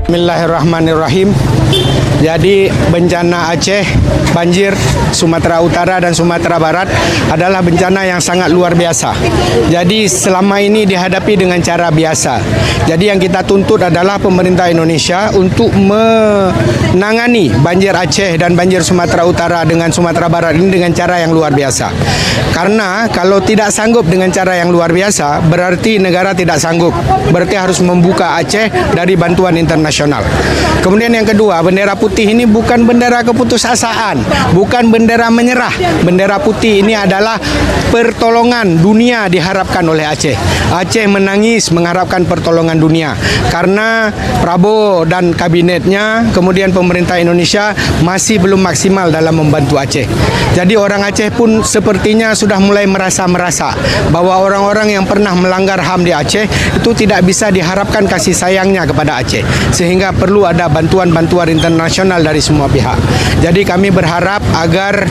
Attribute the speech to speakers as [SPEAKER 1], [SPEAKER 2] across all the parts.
[SPEAKER 1] Bismillahirrahmanirrahim. Jadi bencana Aceh, banjir Sumatera Utara dan Sumatera Barat adalah bencana yang sangat luar biasa. Jadi selama ini dihadapi dengan cara biasa. Jadi yang kita tuntut adalah pemerintah Indonesia untuk menangani banjir Aceh dan banjir Sumatera Utara dengan Sumatera Barat ini dengan cara yang luar biasa. Karena kalau tidak sanggup dengan cara yang luar biasa, berarti negara tidak sanggup. Berarti harus membuka Aceh dari bantuan internasional. Kemudian yang kedua, bendera putih ini bukan bendera keputusasaan, bukan bendera menyerah. Bendera putih ini adalah pertolongan dunia diharapkan oleh Aceh. Aceh menangis mengharapkan pertolongan dunia karena Prabowo dan kabinetnya, kemudian pemerintah Indonesia masih belum maksimal dalam membantu Aceh. Jadi orang Aceh pun sepertinya sudah mulai merasa bahwa orang-orang yang pernah melanggar HAM di Aceh itu tidak bisa diharapkan kasih sayangnya kepada Aceh, sehingga perlu ada bantuan-bantuan internasional dari semua pihak. Jadi kami berharap agar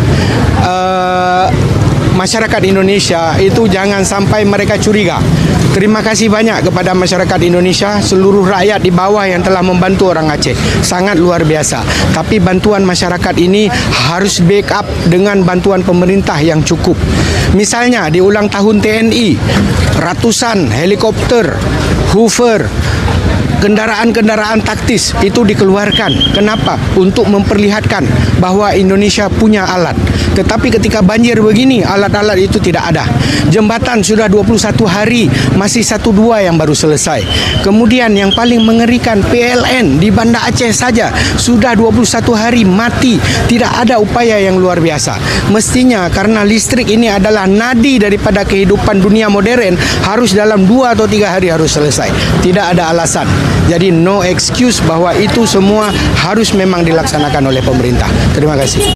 [SPEAKER 1] masyarakat Indonesia itu jangan sampai mereka curiga. Terima kasih banyak kepada masyarakat Indonesia, seluruh rakyat di bawah yang telah membantu orang Aceh. Sangat luar biasa. Tapi bantuan masyarakat ini harus backup dengan bantuan pemerintah yang cukup. Misalnya di ulang tahun TNI, ratusan helikopter, Hoover, kendaraan-kendaraan taktis itu dikeluarkan. Kenapa? Untuk memperlihatkan bahwa Indonesia punya alat. Tetapi ketika banjir begini, alat-alat itu tidak ada. Jembatan sudah 21 hari, masih 1-2 yang baru selesai. Kemudian yang paling mengerikan, PLN di Banda Aceh saja sudah 21 hari mati. Tidak ada upaya yang luar biasa. Mestinya karena listrik ini adalah nadi daripada kehidupan dunia modern, harus dalam 2 atau 3 hari harus selesai. Tidak ada alasan. Jadi no excuse bahwa itu semua harus memang dilaksanakan oleh pemerintah. Terima kasih.